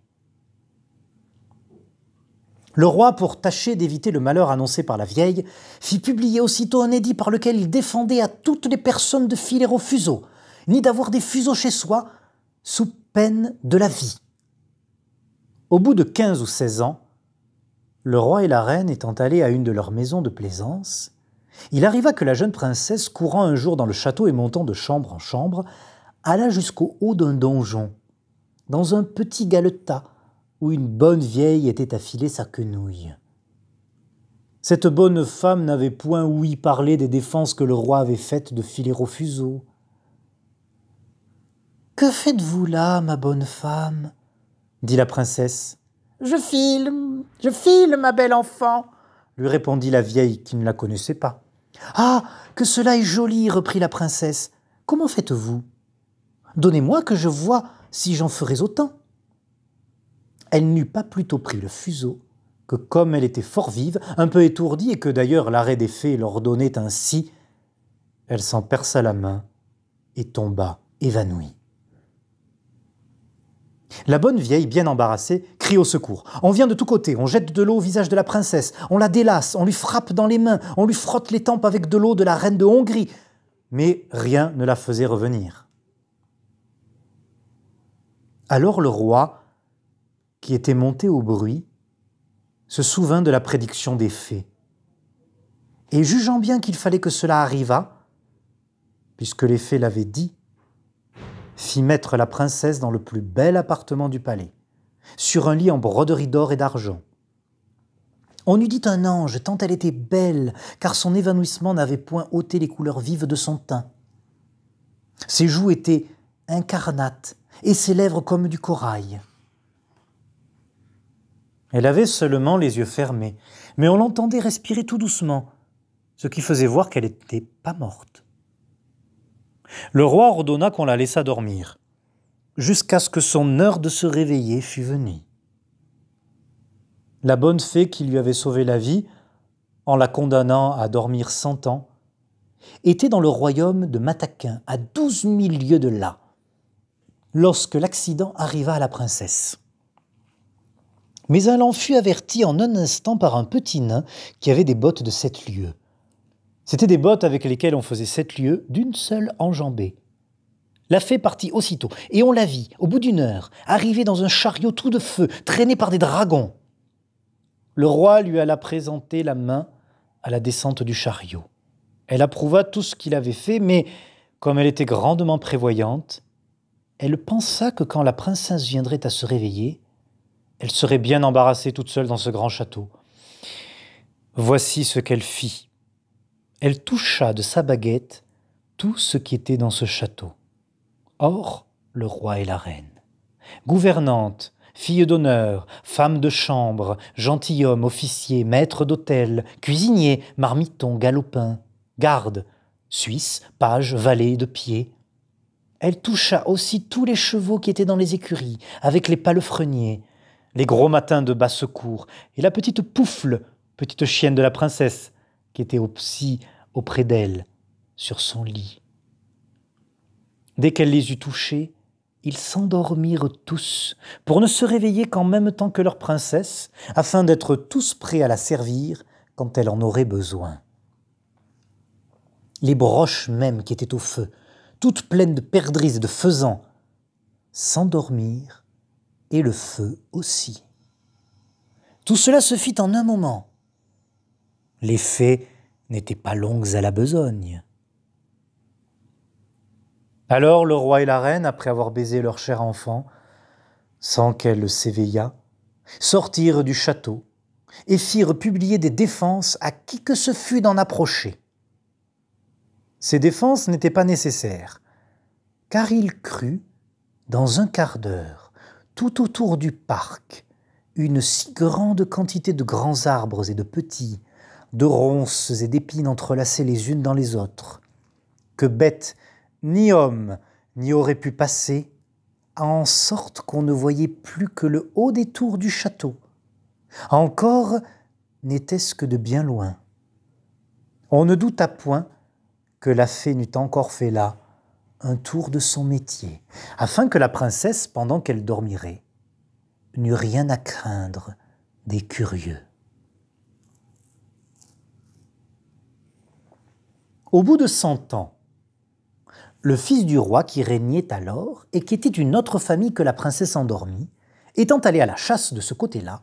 Le roi, pour tâcher d'éviter le malheur annoncé par la vieille, fit publier aussitôt un édit par lequel il défendait à toutes les personnes de filer au fuseau, ni d'avoir des fuseaux chez soi, sous peine de la vie. Au bout de 15 ou 16 ans, le roi et la reine étant allés à une de leurs maisons de plaisance, il arriva que la jeune princesse, courant un jour dans le château et montant de chambre en chambre, alla jusqu'au haut d'un donjon, dans un petit galetas, où une bonne vieille était à filer sa quenouille. Cette bonne femme n'avait point ouï parler des défenses que le roi avait faites de filer au fuseau. « Que faites-vous là, ma bonne femme ?» dit la princesse. « Je file, ma belle enfant !» lui répondit la vieille qui ne la connaissait pas. « Ah, que cela est joli !» reprit la princesse. « Comment faites-vous ? Donnez-moi que je voie si j'en ferais autant. » Elle n'eut pas plutôt pris le fuseau que, comme elle était fort vive, un peu étourdie, et que d'ailleurs l'arrêt des fées l'ordonnait ainsi, elle s'en perça la main et tomba évanouie. La bonne vieille, bien embarrassée, crie au secours. On vient de tous côtés, on jette de l'eau au visage de la princesse, on la délace, on lui frappe dans les mains, on lui frotte les tempes avec de l'eau de la reine de Hongrie, mais rien ne la faisait revenir. Alors le roi, qui était monté au bruit, se souvint de la prédiction des fées. Et jugeant bien qu'il fallait que cela arrivât, puisque les fées l'avaient dit, fit mettre la princesse dans le plus bel appartement du palais, sur un lit en broderie d'or et d'argent. On eût dit un ange, tant elle était belle, car son évanouissement n'avait point ôté les couleurs vives de son teint. Ses joues étaient incarnates, et ses lèvres comme du corail. Elle avait seulement les yeux fermés, mais on l'entendait respirer tout doucement, ce qui faisait voir qu'elle n'était pas morte. Le roi ordonna qu'on la laissât dormir, jusqu'à ce que son heure de se réveiller fût venue. La bonne fée qui lui avait sauvé la vie, en la condamnant à dormir 100 ans, était dans le royaume de Mataquin, à 12 000 lieues de là, lorsque l'accident arriva à la princesse. Mais elle en fut avertie en un instant par un petit nain qui avait des bottes de 7 lieues. C'étaient des bottes avec lesquelles on faisait 7 lieues d'une seule enjambée. La fée partit aussitôt, et on la vit, au bout d'une heure, arriver dans un chariot tout de feu, traîné par des dragons. Le roi lui alla présenter la main à la descente du chariot. Elle approuva tout ce qu'il avait fait, mais comme elle était grandement prévoyante, elle pensa que quand la princesse viendrait à se réveiller, elle serait bien embarrassée toute seule dans ce grand château. Voici ce qu'elle fit. Elle toucha de sa baguette tout ce qui était dans ce château. Or, le roi et la reine, gouvernantes, fille d'honneur, femme de chambre, gentilhomme, officier, maître d'hôtel, cuisinier, marmiton, galopin, garde, suisse, page, valet de pied. Elle toucha aussi tous les chevaux qui étaient dans les écuries, avec les palefreniers, les gros matins de basse-cour, et la petite Poufle, petite chienne de la princesse, qui était aussi auprès d'elle, sur son lit. Dès qu'elle les eut touchés, ils s'endormirent tous, pour ne se réveiller qu'en même temps que leur princesse, afin d'être tous prêts à la servir quand elle en aurait besoin. Les broches même qui étaient au feu, toutes pleines de perdrix et de faisans, s'endormirent, et le feu aussi. Tout cela se fit en un moment. Les fées n'étaient pas longues à la besogne. Alors le roi et la reine, après avoir baisé leur cher enfant, sans qu'elle s'éveillât, sortirent du château et firent publier des défenses à qui que ce fût d'en approcher. Ces défenses n'étaient pas nécessaires, car il crut, dans un quart d'heure, tout autour du parc, une si grande quantité de grands arbres et de petits, de ronces et d'épines entrelacées les unes dans les autres, que bête ni homme n'y aurait pu passer, en sorte qu'on ne voyait plus que le haut des tours du château. Encore n'était-ce que de bien loin. On ne douta point que la fée n'eût encore fait là un tour de son métier, afin que la princesse, pendant qu'elle dormirait, n'eût rien à craindre des curieux. Au bout de 100 ans, le fils du roi qui régnait alors et qui était d'une autre famille que la princesse endormie, étant allé à la chasse de ce côté-là,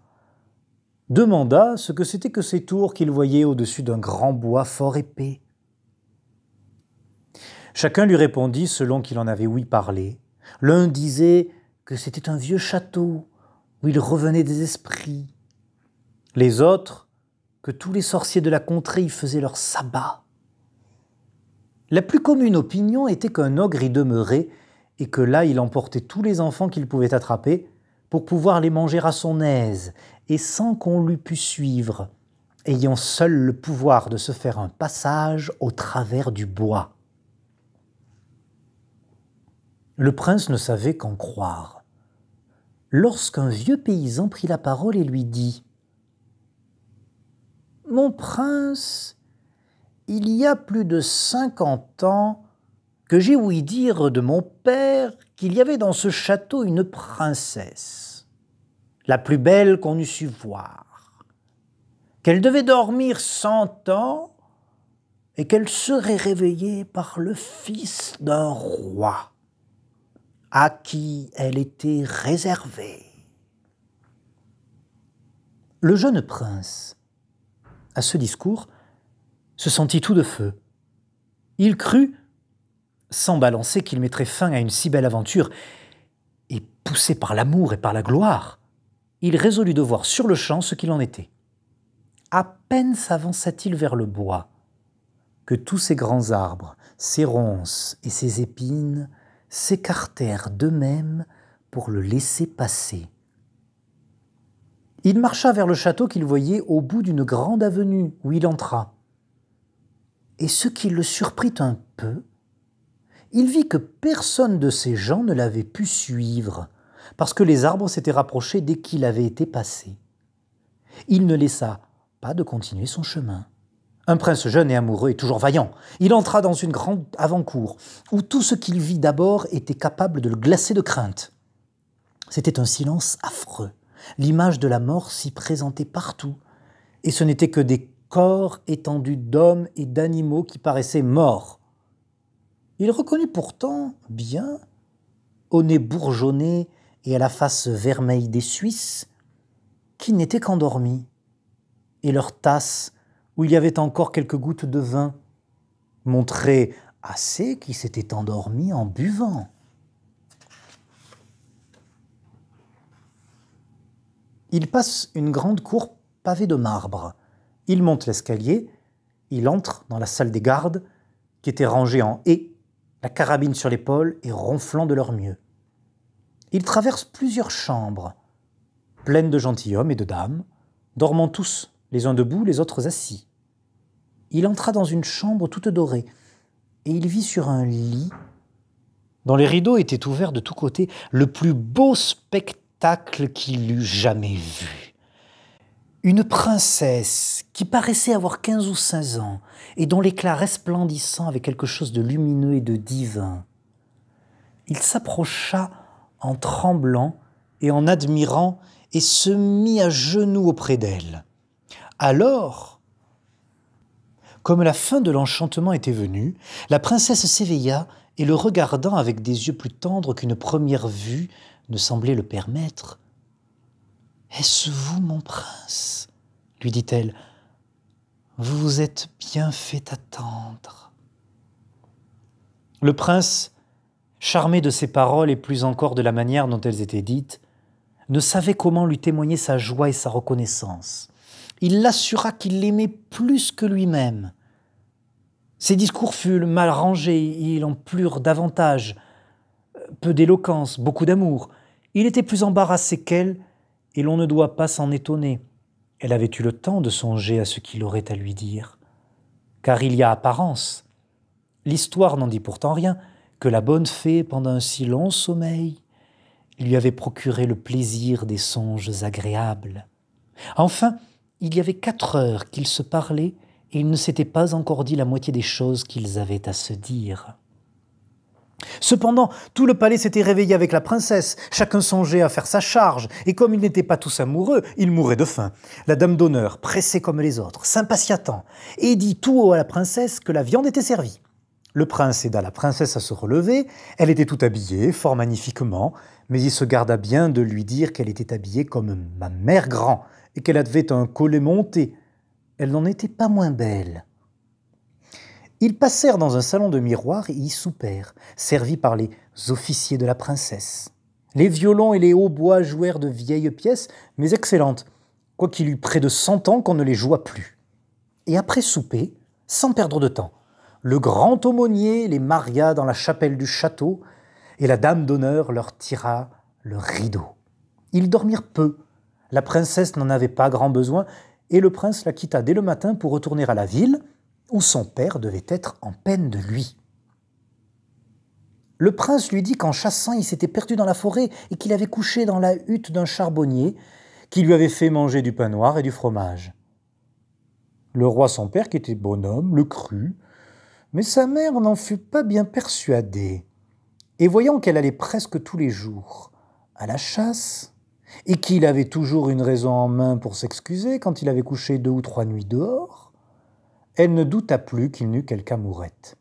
demanda ce que c'était que ces tours qu'il voyait au-dessus d'un grand bois fort épais. Chacun lui répondit selon qu'il en avait ouï parler. L'un disait que c'était un vieux château où il revenait des esprits. Les autres, que tous les sorciers de la contrée y faisaient leur sabbat. La plus commune opinion était qu'un ogre y demeurait et que là il emportait tous les enfants qu'il pouvait attraper pour pouvoir les manger à son aise et sans qu'on l'eût pu suivre, ayant seul le pouvoir de se faire un passage au travers du bois. Le prince ne savait qu'en croire, lorsqu'un vieux paysan prit la parole et lui dit « Mon prince, il y a plus de 50 ans que j'ai ouï dire de mon père qu'il y avait dans ce château une princesse, la plus belle qu'on eût su voir, qu'elle devait dormir 100 ans et qu'elle serait réveillée par le fils d'un roi, à qui elle était réservée. » Le jeune prince, à ce discours, se sentit tout de feu. Il crut, sans balancer, qu'il mettrait fin à une si belle aventure, et poussé par l'amour et par la gloire, il résolut de voir sur le champ ce qu'il en était. À peine s'avança-t-il vers le bois, que tous ces grands arbres, ces ronces et ces épines s'écartèrent d'eux-mêmes pour le laisser passer. Il marcha vers le château qu'il voyait au bout d'une grande avenue où il entra. Et ce qui le surprit un peu, il vit que personne de ces gens ne l'avait pu suivre, parce que les arbres s'étaient rapprochés dès qu'il avait été passé. Il ne laissa pas de continuer son chemin. Un prince jeune et amoureux et toujours vaillant, il entra dans une grande avant-cour, où tout ce qu'il vit d'abord était capable de le glacer de crainte. C'était un silence affreux. L'image de la mort s'y présentait partout, et ce n'était que des corps étendus d'hommes et d'animaux qui paraissaient morts. Il reconnut pourtant bien, au nez bourgeonné et à la face vermeille des Suisses, qu'ils n'étaient qu'endormis, et leur tasse, où il y avait encore quelques gouttes de vin, montrait assez qu'ils s'étaient endormis en buvant. Il passe une grande cour pavée de marbre. Il monte l'escalier, il entre dans la salle des gardes, qui était rangée en haie, la carabine sur l'épaule et ronflant de leur mieux. Il traverse plusieurs chambres, pleine de gentilshommes et de dames, dormant tous, les uns debout, les autres assis. Il entra dans une chambre toute dorée, et il vit sur un lit, dont les rideaux étaient ouverts de tous côtés, le plus beau spectacle qu'il eût jamais vu. Une princesse qui paraissait avoir 15 ou 16 ans, et dont l'éclat resplendissant avait quelque chose de lumineux et de divin. Il s'approcha en tremblant et en admirant, et se mit à genoux auprès d'elle. Alors, comme la fin de l'enchantement était venue, la princesse s'éveilla et le regardant avec des yeux plus tendres qu'une première vue ne semblait le permettre. « Est-ce vous, mon prince ?» lui dit-elle. « Vous vous êtes bien fait attendre. » Le prince, charmé de ces paroles et plus encore de la manière dont elles étaient dites, ne savait comment lui témoigner sa joie et sa reconnaissance. Il l'assura qu'il l'aimait plus que lui-même. Ses discours furent mal rangés, ils en plurent davantage. Peu d'éloquence, beaucoup d'amour. Il était plus embarrassé qu'elle, et l'on ne doit pas s'en étonner. Elle avait eu le temps de songer à ce qu'il aurait à lui dire. Car il y a apparence. L'histoire n'en dit pourtant rien, que la bonne fée, pendant un si long sommeil, lui avait procuré le plaisir des songes agréables. Enfin, il y avait 4 heures qu'ils se parlaient et ils ne s'étaient pas encore dit la moitié des choses qu'ils avaient à se dire. Cependant, tout le palais s'était réveillé avec la princesse, chacun songeait à faire sa charge, et comme ils n'étaient pas tous amoureux, ils mouraient de faim. La dame d'honneur, pressée comme les autres, s'impatientant, et dit tout haut à la princesse que la viande était servie. Le prince aida la princesse à se relever, elle était toute habillée, fort magnifiquement, mais il se garda bien de lui dire qu'elle était habillée comme ma mère grand, et qu'elle avait un collet monté. Elle n'en était pas moins belle. Ils passèrent dans un salon de miroirs et y soupèrent, servis par les officiers de la princesse. Les violons et les hautbois jouèrent de vieilles pièces, mais excellentes, quoiqu'il eût près de 100 ans qu'on ne les joua plus. Et après souper, sans perdre de temps, le grand aumônier les maria dans la chapelle du château, et la dame d'honneur leur tira le rideau. Ils dormirent peu. La princesse n'en avait pas grand besoin, et le prince la quitta dès le matin pour retourner à la ville, où son père devait être en peine de lui. Le prince lui dit qu'en chassant, il s'était perdu dans la forêt et qu'il avait couché dans la hutte d'un charbonnier qui lui avait fait manger du pain noir et du fromage. Le roi son père, qui était bonhomme, le crut, mais sa mère n'en fut pas bien persuadée. Et voyant qu'elle allait presque tous les jours à la chasse, et qu'il avait toujours une raison en main pour s'excuser quand il avait couché 2 ou 3 nuits dehors, elle ne douta plus qu'il n'eût quelque amourette.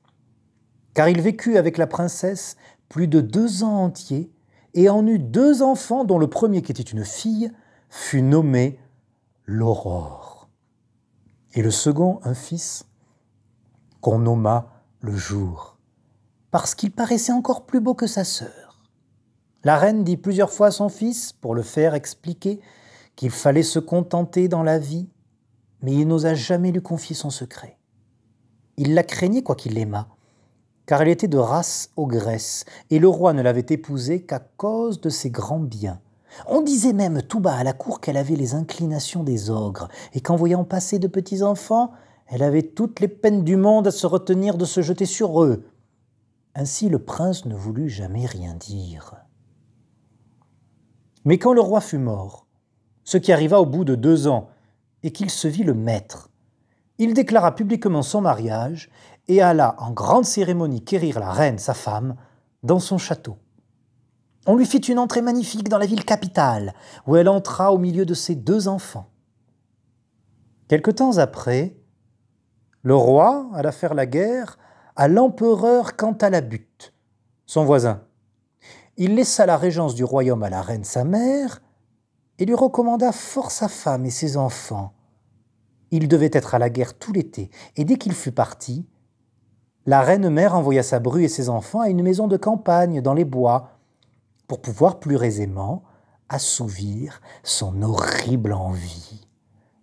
Car il vécut avec la princesse plus de 2 ans entiers et en eut 2 enfants dont le premier, qui était une fille, fut nommé l'Aurore. Et le second, un fils, qu'on nomma le Jour, parce qu'il paraissait encore plus beau que sa sœur. La reine dit plusieurs fois à son fils, pour le faire expliquer, qu'il fallait se contenter dans la vie, mais il n'osa jamais lui confier son secret. Il la craignait quoiqu'il l'aimât, car elle était de race ogresse, et le roi ne l'avait épousée qu'à cause de ses grands biens. On disait même tout bas à la cour qu'elle avait les inclinations des ogres, et qu'en voyant passer de petits enfants, elle avait toutes les peines du monde à se retenir de se jeter sur eux. Ainsi le prince ne voulut jamais rien dire. Mais quand le roi fut mort, ce qui arriva au bout de 2 ans, et qu'il se vit le maître, il déclara publiquement son mariage et alla en grande cérémonie quérir la reine, sa femme, dans son château. On lui fit une entrée magnifique dans la ville capitale, où elle entra au milieu de ses 2 enfants. Quelque temps après, le roi alla faire la guerre à l'empereur Cantalabute, son voisin. Il laissa la régence du royaume à la reine sa mère et lui recommanda fort sa femme et ses enfants. Il devait être à la guerre tout l'été, et dès qu'il fut parti, la reine-mère envoya sa bru et ses enfants à une maison de campagne dans les bois, pour pouvoir plus aisément assouvir son horrible envie.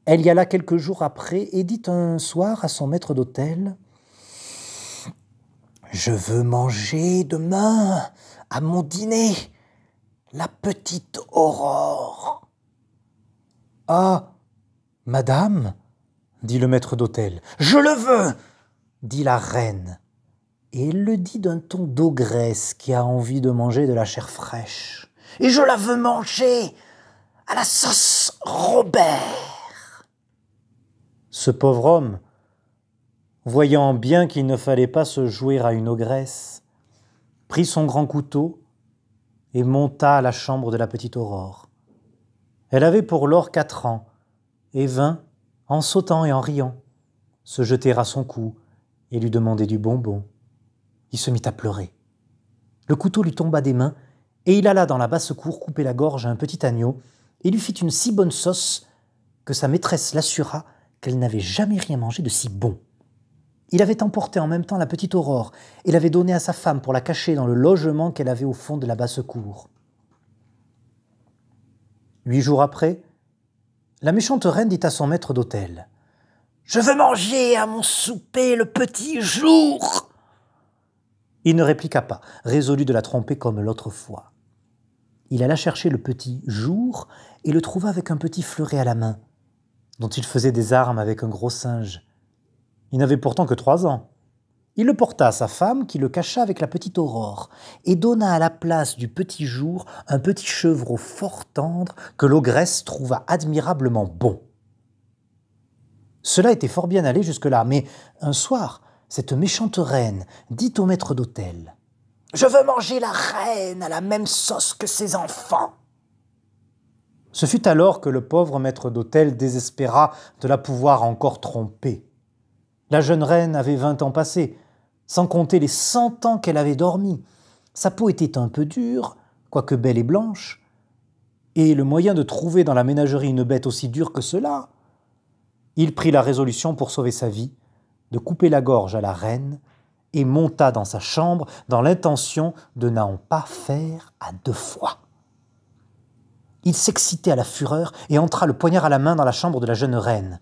Elle y alla quelques jours après et dit un soir à son maître d'hôtel « Je veux manger demain, à mon dîner, la petite Aurore. » Ah, madame, dit le maître d'hôtel. Je le veux, dit la reine. Et elle le dit d'un ton d'ogresse qui a envie de manger de la chair fraîche. Et je la veux manger à la sauce Robert. Ce pauvre homme, voyant bien qu'il ne fallait pas se jouer à une ogresse, prit son grand couteau et monta à la chambre de la petite Aurore. Elle avait pour lors 4 ans et vint, en sautant et en riant, se jeter à son cou et lui demander du bonbon. Il se mit à pleurer. Le couteau lui tomba des mains et il alla dans la basse-cour couper la gorge à un petit agneau et lui fit une si bonne sauce que sa maîtresse l'assura qu'elle n'avait jamais rien mangé de si bon. Il avait emporté en même temps la petite Aurore et l'avait donnée à sa femme pour la cacher dans le logement qu'elle avait au fond de la basse-cour. 8 jours après, la méchante reine dit à son maître d'hôtel : « Je veux manger à mon souper le petit jour !» Il ne répliqua pas, résolu de la tromper comme l'autre fois. Il alla chercher le petit jour et le trouva avec un petit fleuret à la main, dont il faisait des armes avec un gros singe. Il n'avait pourtant que 3 ans. Il le porta à sa femme qui le cacha avec la petite Aurore et donna à la place du petit jour un petit chevreau fort tendre que l'ogresse trouva admirablement bon. Cela était fort bien allé jusque-là, mais un soir, cette méchante reine dit au maître d'hôtel : « Je veux manger la reine à la même sauce que ses enfants. » Ce fut alors que le pauvre maître d'hôtel désespéra de la pouvoir encore tromper. La jeune reine avait 20 ans passés, sans compter les 100 ans qu'elle avait dormi. Sa peau était un peu dure, quoique belle et blanche, et le moyen de trouver dans la ménagerie une bête aussi dure que cela, il prit la résolution pour sauver sa vie, de couper la gorge à la reine, et monta dans sa chambre dans l'intention de n'en pas faire à 2 fois. Il s'excitait à la fureur et entra le poignard à la main dans la chambre de la jeune reine.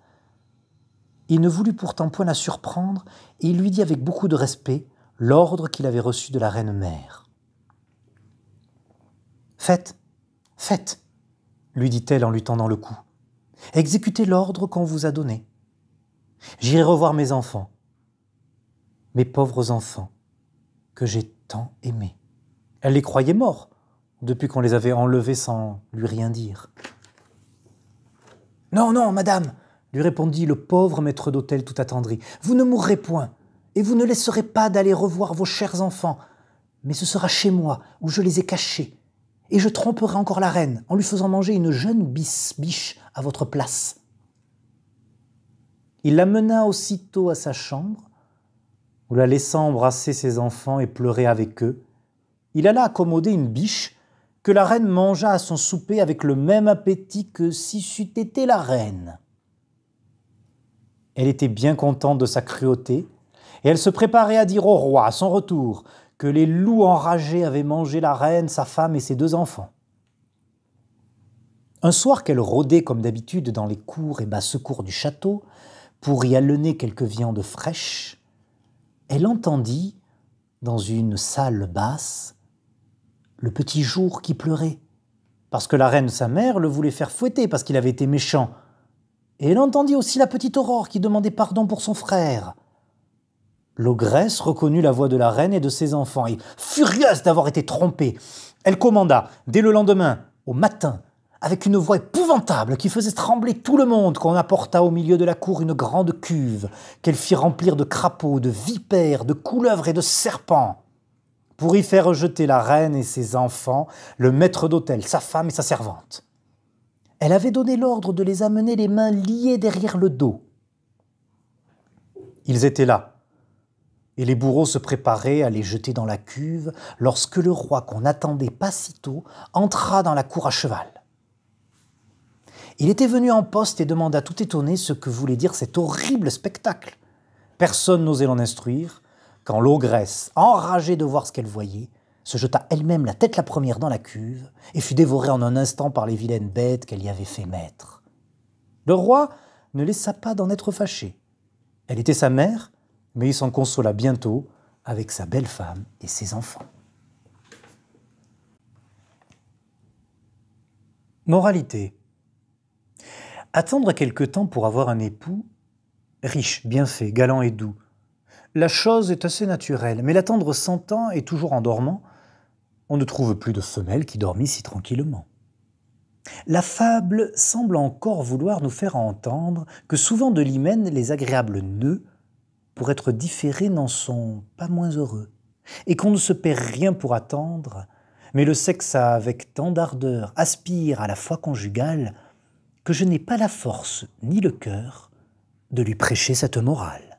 Il ne voulut pourtant point la surprendre et il lui dit avec beaucoup de respect l'ordre qu'il avait reçu de la reine-mère. « Faites, faites, lui dit-elle en lui tendant le cou. Exécutez l'ordre qu'on vous a donné. J'irai revoir mes enfants, mes pauvres enfants, que j'ai tant aimés. » Elle les croyait morts, depuis qu'on les avait enlevés sans lui rien dire. « Non, non, madame, lui répondit le pauvre maître d'hôtel tout attendri, vous ne mourrez point, et vous ne laisserez pas d'aller revoir vos chers enfants, mais ce sera chez moi, où je les ai cachés, et je tromperai encore la reine en lui faisant manger une jeune biche à votre place. » Il la mena aussitôt à sa chambre, où la laissant embrasser ses enfants et pleurer avec eux, il alla accommoder une biche que la reine mangea à son souper avec le même appétit que si c'eût été la reine. Elle était bien contente de sa cruauté, et elle se préparait à dire au roi, à son retour, que les loups enragés avaient mangé la reine, sa femme et ses 2 enfants. Un soir qu'elle rôdait comme d'habitude dans les cours et basses-cours du château, pour y alener quelques viandes fraîches, elle entendit, dans une salle basse, le petit jour qui pleurait, parce que la reine, sa mère, le voulait faire fouetter parce qu'il avait été méchant. Et elle entendit aussi la petite Aurore qui demandait pardon pour son frère. L'ogresse reconnut la voix de la reine et de ses enfants, et, furieuse d'avoir été trompée, elle commanda, dès le lendemain, au matin, avec une voix épouvantable qui faisait trembler tout le monde, qu'on apporta au milieu de la cour une grande cuve, qu'elle fit remplir de crapauds, de vipères, de couleuvres et de serpents, pour y faire jeter la reine et ses enfants, le maître d'hôtel, sa femme et sa servante. Elle avait donné l'ordre de les amener les mains liées derrière le dos. Ils étaient là, et les bourreaux se préparaient à les jeter dans la cuve, lorsque le roi, qu'on n'attendait pas si tôt, entra dans la cour à cheval. Il était venu en poste et demanda tout étonné ce que voulait dire cet horrible spectacle. Personne n'osait l'en instruire, quand l'ogresse, enragée de voir ce qu'elle voyait, se jeta elle-même la tête la première dans la cuve et fut dévorée en un instant par les vilaines bêtes qu'elle y avait fait mettre. Le roi ne laissa pas d'en être fâché. Elle était sa mère, mais il s'en consola bientôt avec sa belle femme et ses enfants. Moralité. Attendre quelque temps pour avoir un époux, riche, bien fait, galant et doux, la chose est assez naturelle, mais l'attendre 100 ans et toujours en dormant, on ne trouve plus de femelle qui dormit si tranquillement. La fable semble encore vouloir nous faire entendre que souvent de l'hymen les agréables nœuds, pour être différés, n'en sont pas moins heureux, et qu'on ne se perd rien pour attendre, mais le sexe avec tant d'ardeur aspire à la foi conjugale que je n'ai pas la force ni le cœur de lui prêcher cette morale.